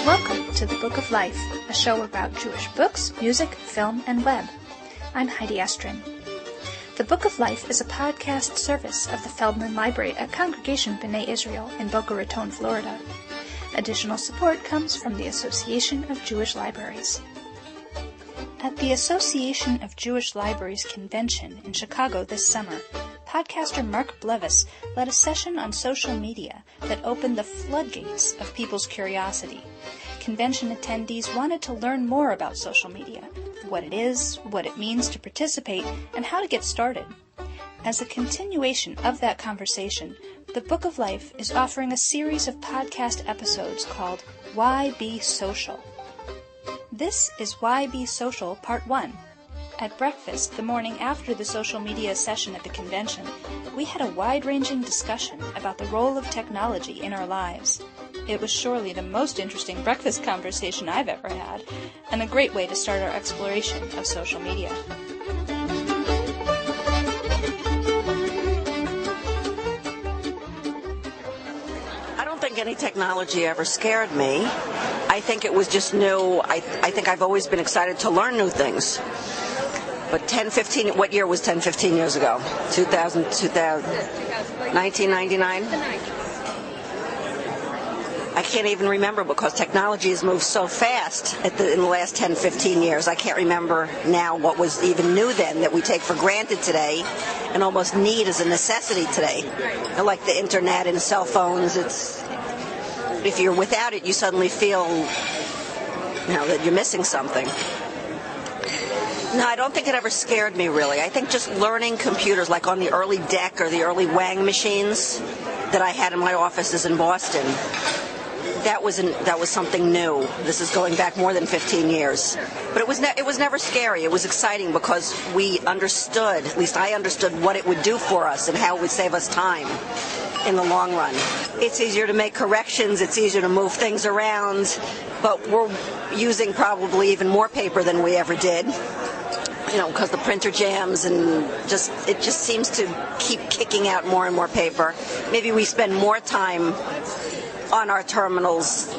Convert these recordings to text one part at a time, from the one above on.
Welcome to The Book of Life, a show about Jewish books, music, film, and web. I'm Heidi Estrin. The Book of Life is a podcast service of the Feldman Library at Congregation B'nai Israel in Boca Raton, Florida. Additional support comes from the Association of Jewish Libraries. At the Association of Jewish Libraries convention in Chicago this summer, podcaster Mark Blevis led a session on social media that opened the floodgates of people's curiosity. Convention attendees wanted to learn more about social media, what it is, what it means to participate, and how to get started. As a continuation of that conversation, the Book of Life is offering a series of podcast episodes called Why Be Social? This is Why Be Social Part 1. At breakfast the morning after the social media session at the convention, we had a wide-ranging discussion about the role of technology in our lives. It was surely the most interesting breakfast conversation I've ever had, and a great way to start our exploration of social media. I don't think any technology ever scared me. I think it was just new. I think I've always been excited to learn new things. But what year was 10, 15 years ago? 2000, 1999? I can't even remember because technology has moved so fast in the last 10, 15 years. I can't remember now what was even new then that we take for granted today and almost need as a necessity today. Like the internet and cell phones, if you're without it, you suddenly feel that you're missing something. No, I don't think it ever scared me, really. I think just learning computers, like on the early DEC or the early Wang machines that I had in my offices in Boston, that was something new. This is going back more than 15 years. But it was never scary. It was exciting because we understood, at least I understood, what it would do for us and how it would save us time in the long run. It's easier to make corrections. It's easier to move things around. But we're using probably even more paper than we ever did. Because the printer jams and it just seems to keep kicking out more and more paper. Maybe we spend more time on our terminals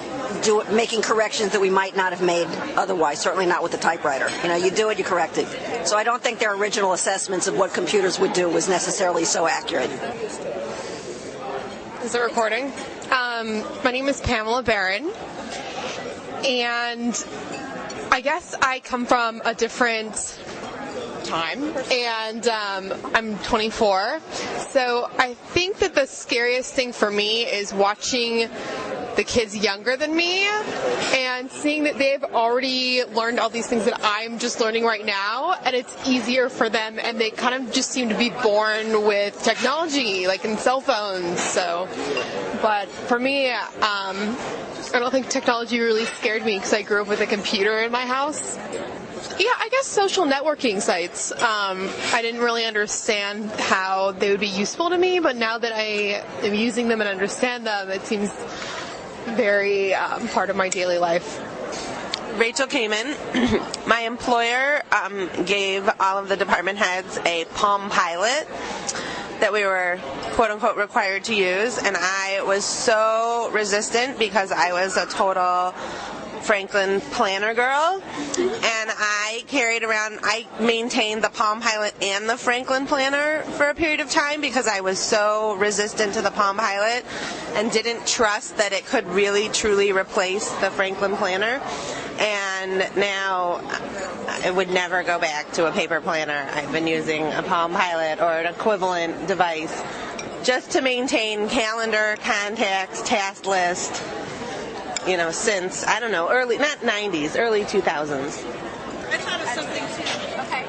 making corrections that we might not have made otherwise, certainly not with the typewriter. You do it, you correct it. So I don't think their original assessments of what computers would do was necessarily so accurate. Is it recording? My name is Pamela Barron, and I guess I come from a different time, and I'm 24, so I think that the scariest thing for me is watching the kids younger than me and seeing that they've already learned all these things that I'm just learning right now, and it's easier for them, and they kind of just seem to be born with technology, like in cell phones. But for me, I don't think technology really scared me because I grew up with a computer in my house. Yeah, I guess social networking sites. I didn't really understand how they would be useful to me, but now that I am using them and understand them, it seems very part of my daily life. Rachel Kamen. My employer gave all of the department heads a Palm Pilot that we were quote-unquote required to use, and I was so resistant because I was a total Franklin Planner girl, and I maintained the Palm Pilot and the Franklin Planner for a period of time because I was so resistant to the Palm Pilot and didn't trust that it could really truly replace the Franklin Planner. And now I would never go back to a paper planner. I've been using a Palm Pilot or an equivalent device just to maintain calendar, contacts, task list, since, I don't know, early 2000s. I thought of something too. Okay.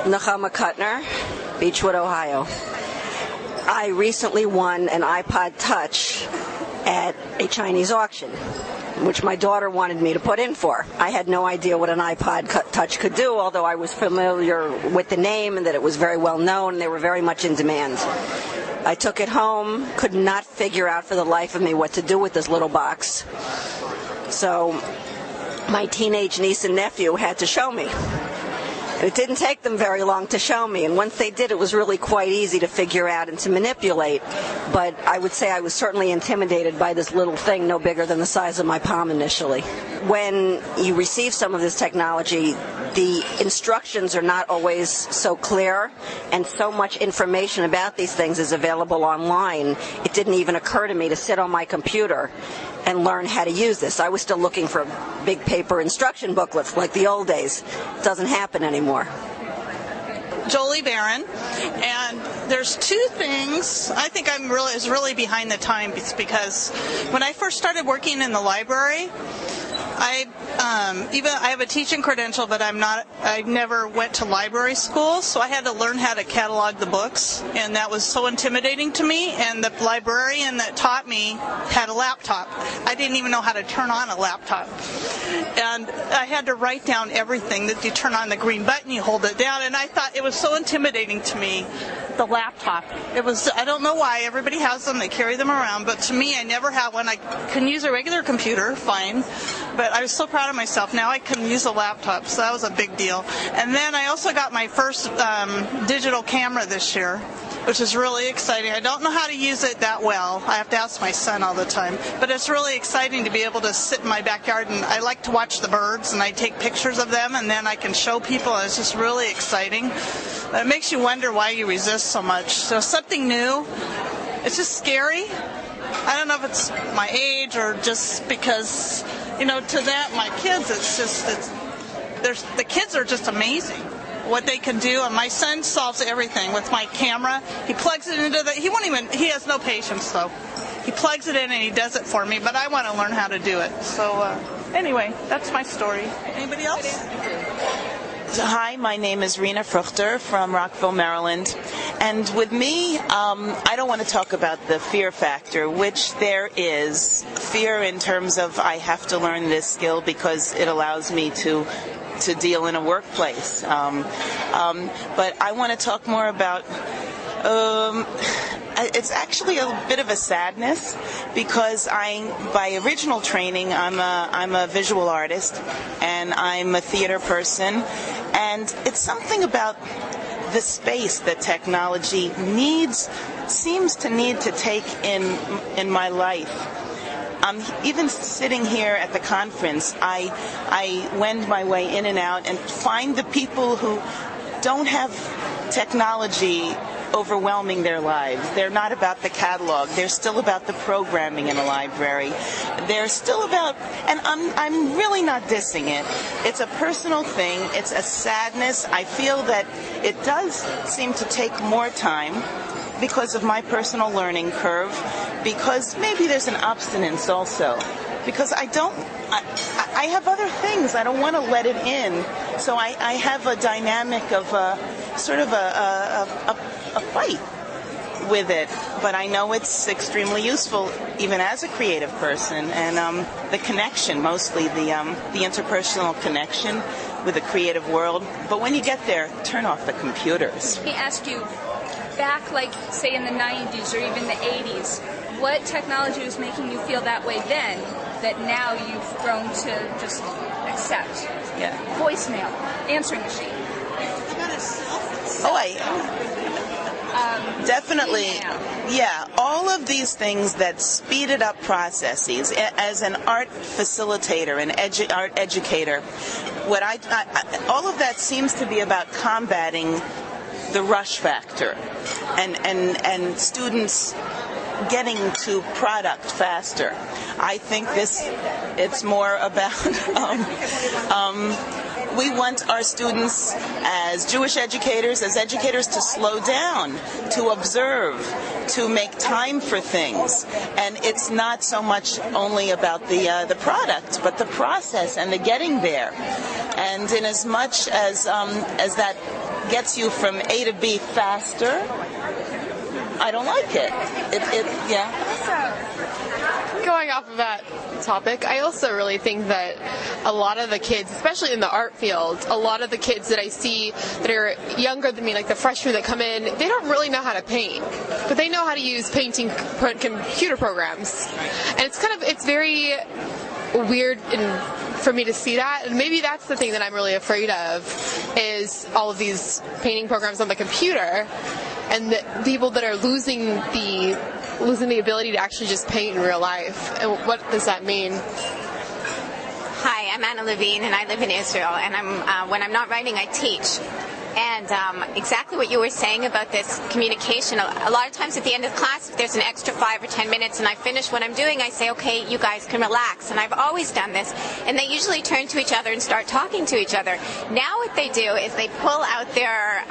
Nechama Kuttner, Beechwood, Ohio. I recently won an iPod Touch at a Chinese auction, which my daughter wanted me to put in for. I had no idea what an iPod Touch could do, although I was familiar with the name and that it was very well known and they were very much in demand. I took it home, could not figure out for the life of me what to do with this little box. So my teenage niece and nephew had to show me. It didn't take them very long to show me, and once they did, it was really quite easy to figure out and to manipulate. But I would say I was certainly intimidated by this little thing no bigger than the size of my palm initially. When you receive some of this technology, the instructions are not always so clear, and so much information about these things is available online. It didn't even occur to me to sit on my computer and learn how to use this. I was still looking for big paper instruction booklets like the old days. It doesn't happen anymore. Jolie Barron, and there's two things I think is really behind the times, because when I first started working in the library, I have a teaching credential, but I never went to library school, so I had to learn how to catalog the books, and that was so intimidating to me. And the librarian that taught me had a laptop. I didn't even know how to turn on a laptop, and I had to write down everything. That you turn on the green button, you hold it down, and I thought it was so intimidating to me. The laptop. I don't know why everybody has them. They carry them around, but to me, I never had one. I can use a regular computer, fine, but I was so proud of myself. Now I can use a laptop, so that was a big deal. And then I also got my first digital camera this year, which is really exciting. I don't know how to use it that well. I have to ask my son all the time. But it's really exciting to be able to sit in my backyard, and I like to watch the birds, and I take pictures of them, and then I can show people, and it's just really exciting. But it makes you wonder why you resist so much. So something new, it's just scary. I don't know if it's my age or just because, to that, my kids, the kids are just amazing. What they can do, and my son solves everything with my camera. He plugs it into he has no patience though. He plugs it in and he does it for me, but I want to learn how to do it. So anyway, that's my story. Anybody else? Hi, my name is Rena Fruchter from Rockville, Maryland. And with me, I don't want to talk about the fear factor, which there is. Fear in terms of I have to learn this skill because it allows me to deal in a workplace. But I want to talk more about it's actually a bit of a sadness, because by original training, I'm a visual artist and I'm a theater person, and it's something about the space that technology seems to need to take in my life. Even sitting here at the conference, I wend my way in and out and find the people who don't have technology overwhelming their lives. They're not about the catalog. They're still about the programming in a library. They're still about, and I'm really not dissing it. It's a personal thing. It's a sadness. I feel that it does seem to take more time because of my personal learning curve, because maybe there's an obstinance also, because I have other things. I don't want to let it in. So I have a dynamic of sort of a fight with it. But I know it's extremely useful, even as a creative person. And the connection, mostly the interpersonal connection with the creative world. But when you get there, turn off the computers. Let me ask you, back like, say, in the 90s or even the 80s, what technology was making you feel that way then that now you've grown to just accept? Yeah. Voicemail, answering machine. Definitely. Yeah, all of these things that speeded up processes. As an art facilitator, an art educator, all of that seems to be about combating the rush factor and students getting to product faster. I think it's more about we want our students as Jewish educators, to slow down, to observe, to make time for things. And it's not so much only about the product, but the process and the getting there. And in as much as that gets you from A to B faster, I don't like it. Going off of that topic, I also really think that a lot of the kids, especially in the art field, a lot of the kids that I see that are younger than me, like the freshmen that come in, they don't really know how to paint, but they know how to use painting computer programs. And it's very weird and for me to see that. And maybe that's the thing that I'm really afraid of, is all of these painting programs on the computer, and the people that are losing the ability to actually just paint in real life. And what does that mean? Hi, I'm Anna Levine, and I live in Israel. And when I'm not writing, I teach. And exactly what you were saying about this communication, a lot of times at the end of class, if there's an extra 5 or 10 minutes and I finish what I'm doing, I say, okay, you guys can relax. And I've always done this. And they usually turn to each other and start talking to each other. Now what they do is they pull out their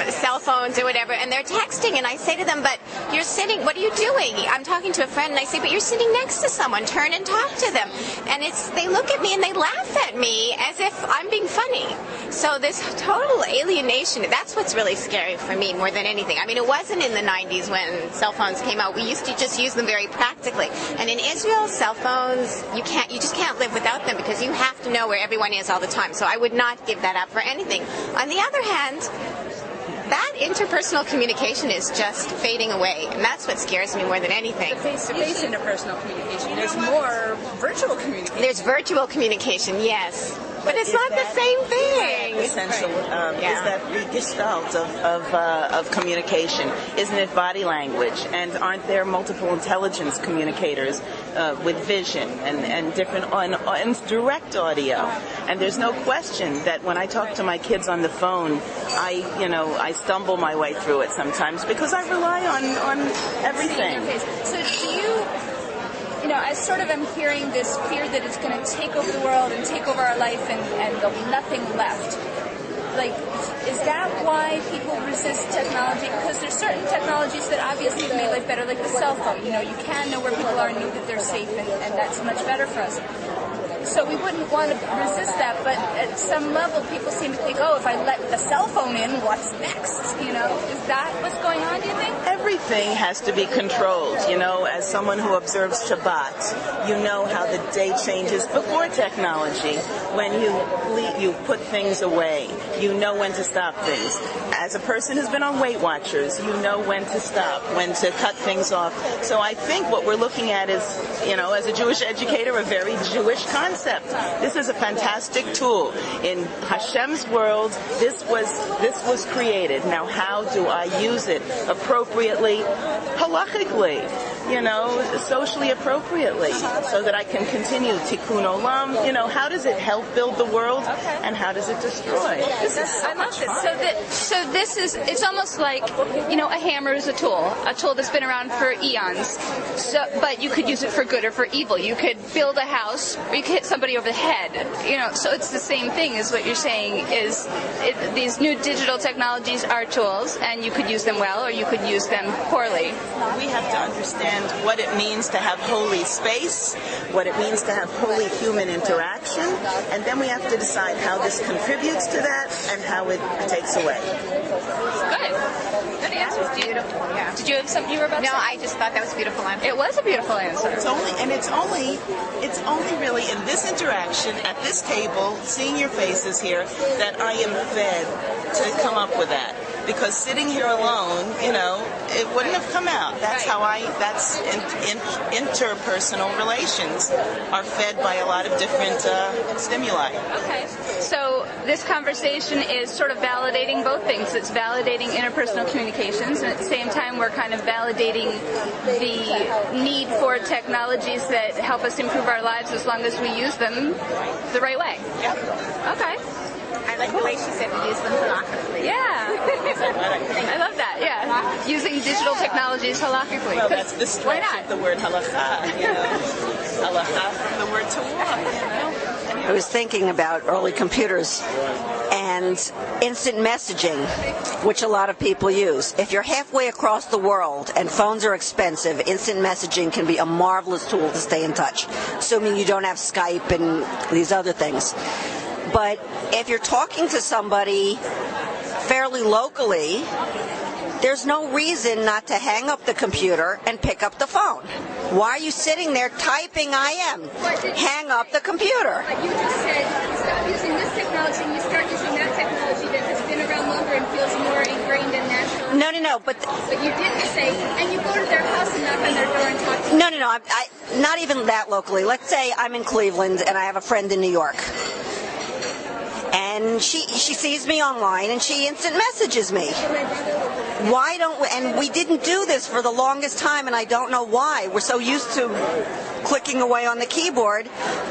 cell phones or whatever, and they're texting. And I say to them, but you're sitting, what are you doing? I'm talking to a friend, and I say, but you're sitting next to someone. Turn and talk to them. And they look at me and they laugh at me as if I'm being funny. So this total alienation, that's what's really scary for me more than anything. I mean, it wasn't in the 90s when cell phones came out. We used to just use them very practically. And in Israel, cell phones, you just can't live without them because you have to know where everyone is all the time. So I would not give that up for anything. On the other hand, that interpersonal communication is just fading away, and that's what scares me more than anything. The face-to-face interpersonal communication. There's more virtual communication. There's virtual communication, yes. But it's not the same thing. Essential is that the gestalt of communication. Isn't it body language? And aren't there multiple intelligence communicators with vision and different and direct audio? And there's no question that when I talk to my kids on the phone, I stumble my way through it sometimes because I rely on everything. So do you? I sort of am hearing this fear that it's going to take over the world and take over our life and there'll be nothing left. Like, is that why people resist technology? Because there's certain technologies that obviously have made life better, like the cell phone. You can know where people are and know that they're safe, and that's much better for us. So we wouldn't want to resist that, but at some level people seem to think, if I let the cell phone in, what's next? Is that what's going on, do you think? Everything has to be controlled. As someone who observes Shabbat, you know how the day changes before technology. When you put things away, you know when to stop things. As a person who's been on Weight Watchers, you know when to stop, when to cut things off. So I think what we're looking at is, as a Jewish educator, a very Jewish concept. This is a fantastic tool. In Hashem's world, this was created. Now, how do I use it appropriately, halachically, socially appropripriately, so that I can continue tikkun olam? How does it help build the world, and how does it destroy? I love this. So this is, it's almost like, a hammer is a tool that's been around for eons. But you could use it for good or for evil. You could build a house, or you could hit somebody over the head. So it's the same thing as what you're saying. These new digital technologies are tools, and you could use them well, or you could use them poorly. We have to understand what it means to have holy space, what it means to have holy human interaction, and then we have to decide how this contributes to that and how it takes away. Good answers. Yeah. Did you have something you were about to say? No, I just thought that was a beautiful answer. It was a beautiful answer. It's only really in this interaction at this table, seeing your faces here, that I am fed to come up with that. Because sitting here alone, it wouldn't have come out. That's how interpersonal relations are fed by a lot of different stimuli. Okay. So this conversation is sort of validating both things. It's validating interpersonal communications, and at the same time we're kind of validating the need for technologies that help us improve our lives as long as we use them the right way. Yeah. Okay. I like the way she said we use them halachically. Yeah. I love that, yeah. Using digital technologies halachically. Well, that's the stretch of the word halacha, Halacha from the word to walk, I was thinking about early computers and instant messaging, which a lot of people use. If you're halfway across the world and phones are expensive, instant messaging can be a marvelous tool to stay in touch, assuming you don't have Skype and these other things. But if you're talking to somebody fairly locally, there's no reason not to hang up the computer and pick up the phone. Why are you sitting there typing I am? Hang up the computer. But you just said you stop using this technology and you start using that technology that has been around longer and feels more ingrained and natural. No, but you didn't say, and you go to their house and knock on their door and talk to them. No. not even that locally. Let's say I'm in Cleveland and I have a friend in New York. And she sees me online and she instant messages me. Why don't we, and we didn't do this for the longest time, and I don't know why. We're so used to clicking away on the keyboard.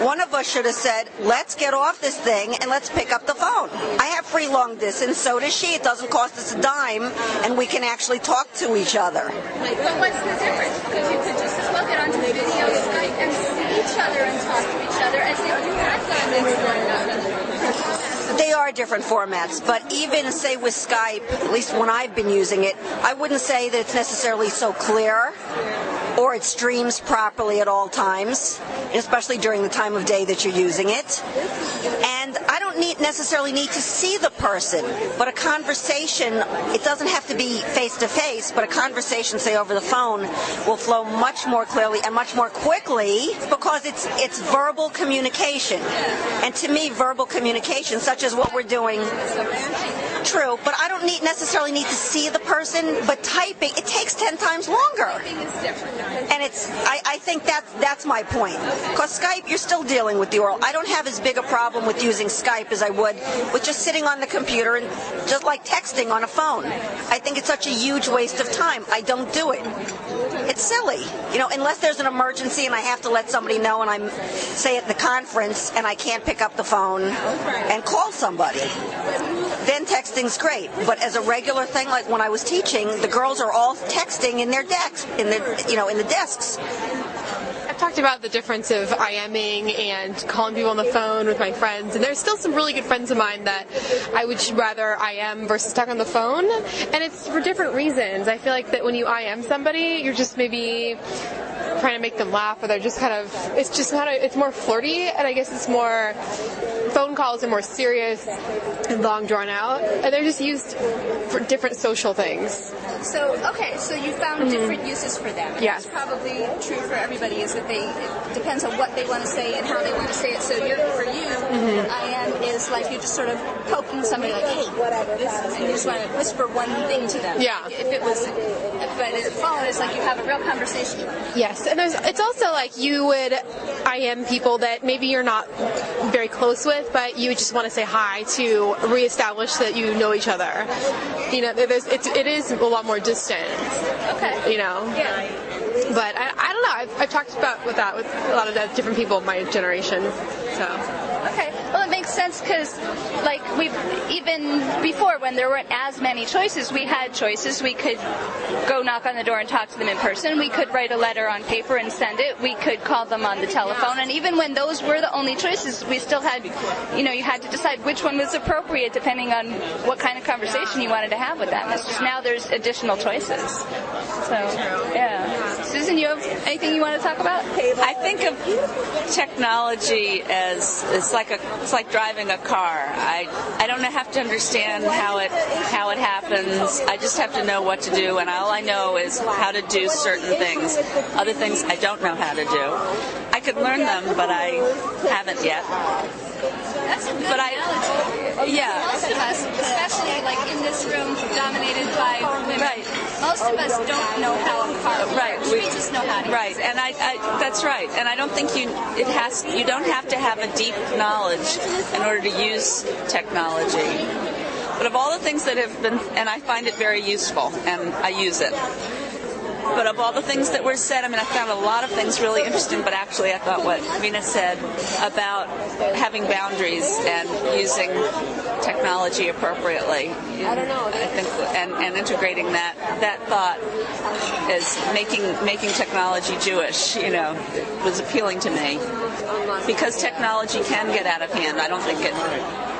One of us should have said, let's get off this thing and let's pick up the phone. I have free long distance, so does she. It doesn't cost us a dime, and we can actually talk to each other. But what's the difference? Because you could just as well get onto the video Skype and see each other and talk to each other as if you had done this. They are different formats, but even, say, with Skype, at least when I've been using it, I wouldn't say that it's necessarily so clear or it streams properly at all times, especially during the time of day that you're using it. And I don't necessarily need to see the person, but a conversation, it doesn't have to be face-to-face, but a conversation, say, over the phone will flow much more clearly and much more quickly because it's verbal communication. And to me, verbal communication, such as what we're doing, true, but I don't necessarily need to see the person, but typing, it takes 10 times longer. And I think that's my point. Because Skype, you're still dealing with the oral. I don't have as big a problem with using Skype as I would with just sitting on the computer and just like texting on a phone. I think it's such a huge waste of time. I don't do it. It's silly. Unless there's an emergency and I have to let somebody know and I'm, say, at the conference and I can't pick up the phone and call somebody. Then texting's great. But as a regular thing, like when I was teaching, the girls are all texting in their desks, in the desks. I've talked about the difference of IMing and calling people on the phone with my friends, and there's still some really good friends of mine that I would rather IM versus talk on the phone, and it's for different reasons. I feel like that when you IM somebody, you're just maybe trying to make them laugh, or they're just it's more flirty, and I guess it's more, phone calls are more serious and long drawn out, and they're just used for different social things. So you found different uses for them. And Yes. That's probably true for everybody, is that it depends on what they want to say and how they want to say it. So for you, IM is like you're just sort of poking somebody like, hey, and you just want to whisper one thing to them. Yeah. But the phone is like you have a real conversation. Yes, and it's also like you would IM people that maybe you're not very close with, but you just want to say hi to reestablish that you know each other. It is a lot more distant. Okay. Yeah. But I don't know. I've talked about with a lot of the different people of my generation. So. Okay. Well, it makes sense because, like, even before, when there weren't as many choices, we had choices. We could go knock on the door and talk to them in person. We could write a letter on paper and send it. We could call them on the telephone. And even when those were the only choices, we still had, you had to decide which one was appropriate depending on what kind of conversation you wanted to have with them. It's just now there's additional choices. So, yeah. Susan, you have anything you want to talk about? I think of technology as it's like driving a car. I don't have to understand how it happens. I just have to know what to do, and all I know is how to do certain things. Other things I don't know how to do. I could learn them, but I haven't yet. That's a good analogy. Yeah. Most of us, especially like in this room dominated by women, right. Most of us don't know how a car works. Right. We just know how to right. use it. And that's right. And I don't think you don't have to have a deep knowledge in order to use technology. But of all the things that have been, and I find it very useful, and I use it. But of all the things that were said, I found a lot of things really interesting, but actually I thought what Rena said about having boundaries and using technology appropriately, I think, and integrating that thought as making technology Jewish, was appealing to me. Because technology can get out of hand. I don't think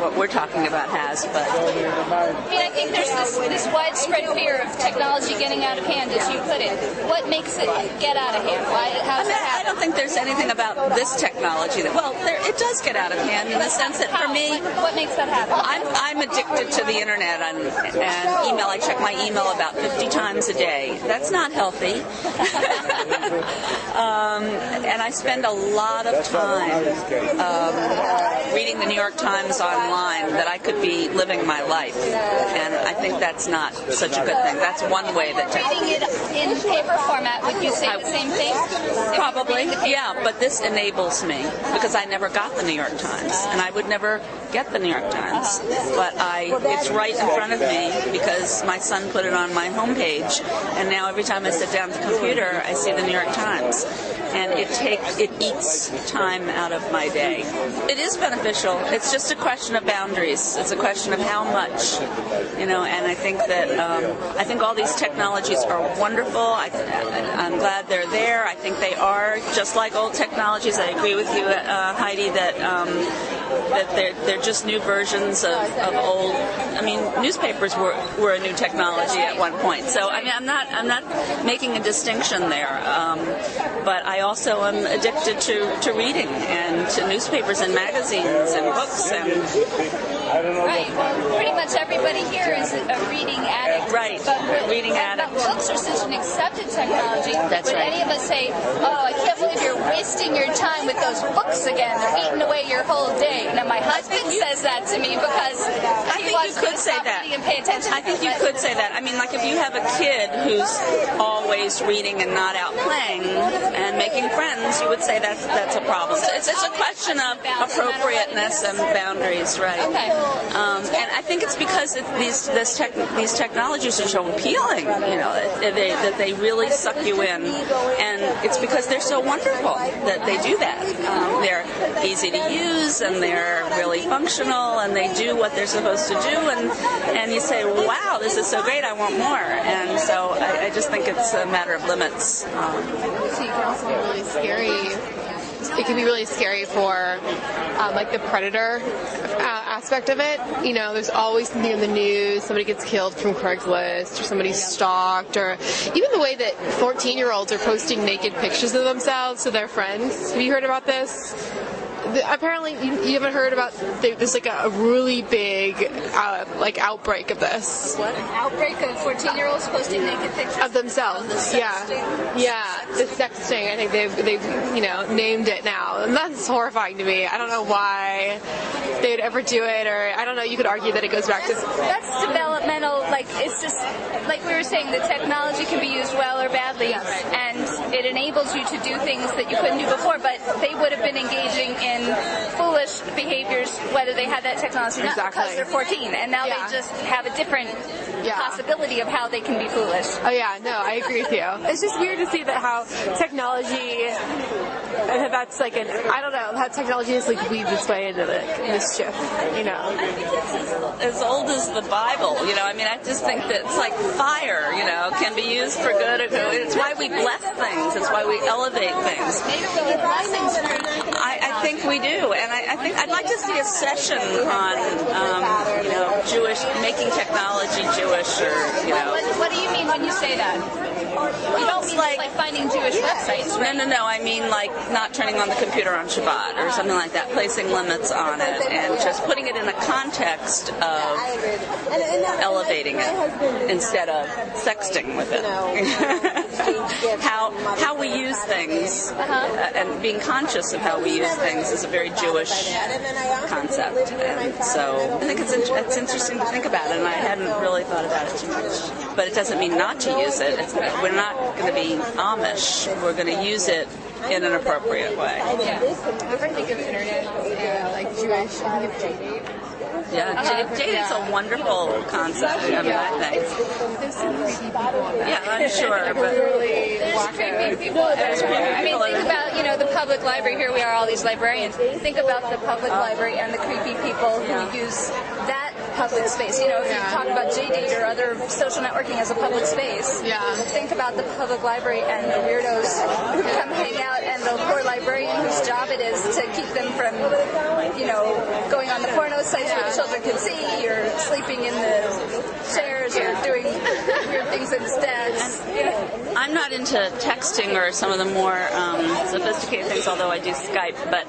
what we're talking about has, but... I think there's this widespread fear of technology getting out of hand, as you put it. What makes it get out of hand? How does that happen? I don't think there's anything about this technology that, it does get out of hand in the sense that for me... What makes that happen? I'm addicted to the internet and email. I check my email about 50 times a day. That's not healthy. And I spend a lot of time reading the New York Times online, that I could be living my life. And I think that's not such a good thing. That's one way that Reading it in paper format, would you say the same thing? Probably, yeah, but this enables me because I never got the New York Times, and I would never get the New York Times. But it's right in front of me because my son put it on my homepage, and now every time I sit down at the computer, I see the New York Times. And it eats time out of my day. It is beneficial. It's just a question of boundaries. It's a question of how much, and I think that I think all these technologies are wonderful. I'm glad they're there. I think they are just like old technologies. I agree with you, Heidi, that they're just new versions of old. I mean, newspapers were a new technology at one point. So I mean, I'm not making a distinction there. But I also am addicted to reading and to newspapers and magazines and books Right. Well, pretty much everybody here is a reading addict. Right. Reading addict. Books are such an accepted technology. That's Would right. any of us say, "Oh, I can't believe you're wasting your time with those books again. They're eating away your whole day." Now, my husband says that to me because he wants you could to say stop that. reading and pay attention. I think you could say that. I mean, like if you have a kid who's always reading and not out playing and making friends, you would say that's a problem. So it's a question of appropriateness and boundaries, right? Okay. And I think it's because these technologies are so appealing, that they really suck you in, and it's because they're so wonderful that they do that. They're easy to use, and they're really functional, and they do what they're supposed to do, and you say, wow, this is so great, I want more. And so I just think it's a matter of limits. So you can also be really scary. It can be really scary for like the predator aspect of it. There's always something in the news. Somebody gets killed from Craigslist, or somebody's stalked, or even the way that 14-year-olds are posting naked pictures of themselves to their friends. Have you heard about this? Apparently, you haven't heard about. There's like a really big outbreak of this. What? An outbreak of 14-year-olds posting naked pictures of themselves. Yeah, the sexting. I think they've named it now, and that's horrifying to me. I don't know why they'd ever do it, or I don't know. You could argue that it goes back to that's developmental. Like it's just like we were saying, the technology can be used well or badly, and it enables you to do things that you couldn't do before. But they would have been engaging in foolish behaviors whether they had that technology or not, because they're 14, and now they just have a different possibility of how they can be foolish. Oh yeah, no, I agree with you. It's just weird to see that how technology, that's like I don't know, how technology has like weaved its way into the mischief, I think it's as old as the Bible, I mean, I just think that it's like fire, can be used for good or good. It's why we bless things. It's why we elevate things. I think we do, and I think I'd like to see a session on, Jewish, making technology Jewish, or What do you mean when you say that? You don't mean like finding Jewish websites, right? No. I mean like not turning on the computer on Shabbat or something like that, placing limits on it, and just putting it in a context of elevating it instead of sexting with it. How we use things and being conscious of how we use things is a very Jewish concept, and so I think it's interesting to think about it, and I hadn't really thought about it too much. But it doesn't mean not to use it. We're not going to be Amish. We're going to use it in an appropriate way. Yeah. I ever think of internet as like Jewish. I think of JDate. Yeah, Jade is a wonderful concept. I mean, I think. There's some creepy people on that. Yeah, I'm sure, but There's creepy people there. I mean, think about the public library. Here we are, all these librarians. Think about the public library and the creepy people who use that public space. If you talk about JDate or other social networking as a public space, think about the public library and the weirdos who come hang out, and the poor librarian whose job it is to keep them from, going on the porno sites where the children can see, or sleeping in the chairs, or doing weird things instead. I'm not into texting or some of the more sophisticated things, although I do Skype, but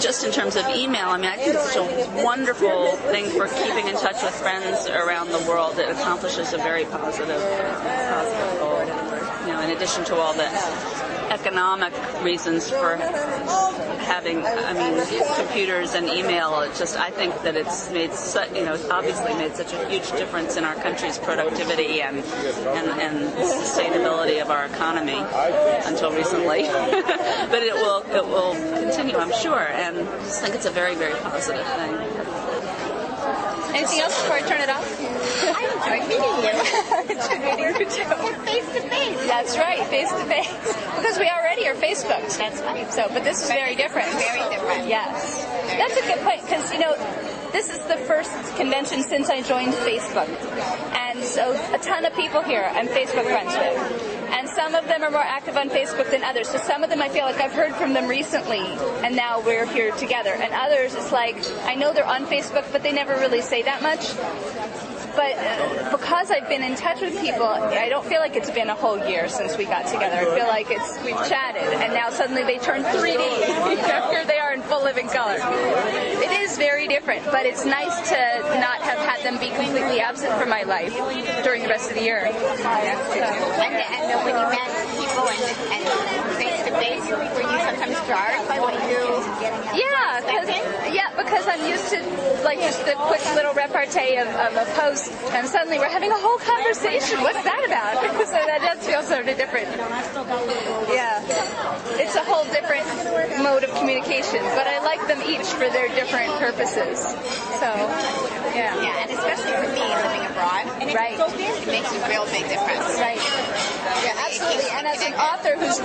just in terms of email, I mean, I think it's such a wonderful thing for keeping in touch with friends around the world. It accomplishes a very positive goal. In addition to all the economic reasons for having, computers and email. I think that it's made, obviously made such a huge difference in our country's productivity and sustainability of our economy until recently. But it will continue, I'm sure, and I just think it's a very, very positive thing. Anything else before I turn it off? I enjoy meeting you. I enjoy meeting you too. Face to face. That's right, face to face. Because we already are Facebooked. That's right. So, but this is very different. Very different. Yes. That's a good point, because, this is the first convention since I joined Facebook. And so a ton of people here I'm Facebook friends with. And some of them are more active on Facebook than others. So some of them I feel like I've heard from them recently, and now we're here together. And others, it's like, I know they're on Facebook, but they never really say that much. But because I've been in touch with people, I don't feel like it's been a whole year since we got together. I feel like we've chatted, and now suddenly they turn 3D. Here they are in full living color. It is very different, but it's nice to not have had them be completely absent from my life during the rest of the year. And when you met people and face to face, were you sometimes jarred by what you because I'm used to just a quick little repartee of a post, and suddenly we're having a whole conversation. What's that about? So that does feel sort of different. Yeah, it's a whole different mode of communication, but I like them each for their different purposes. So, yeah. Yeah, and especially for me, living abroad, right, it makes a real big difference. Right. Yeah, absolutely. And as an author whose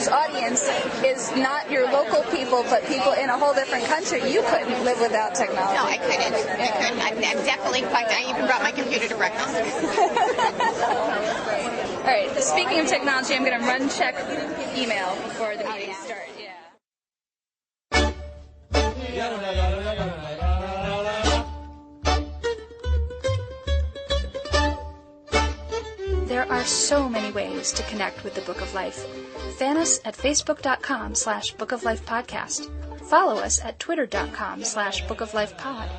audience is not your local people, but people in a whole different country, you couldn't live without technology. No, I couldn't. I'm definitely, in fact, I even brought my computer to breakfast. All right, speaking of technology, I'm going to run check email before the meeting starts. There are so many ways to connect with the Book of Life. Fan us at facebook.com/bookoflifepodcast. Follow us at twitter.com/bookoflifepod.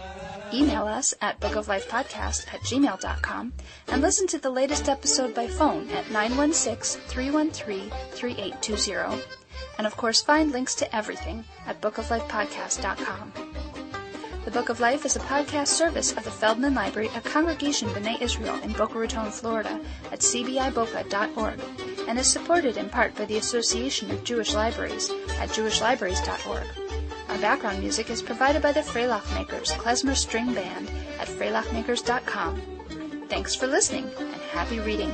Email us at bookoflifepodcast@gmail.com and listen to the latest episode by phone at 916-313-3820. And of course, find links to everything at bookoflifepodcast.com. The Book of Life is a podcast service of the Feldman Library at Congregation B'nai Israel in Boca Raton, Florida at cbiboca.org and is supported in part by the Association of Jewish Libraries at jewishlibraries.org. Our background music is provided by the Freilachmakers Klezmer String Band at freilachmakers.com. Thanks for listening and happy reading.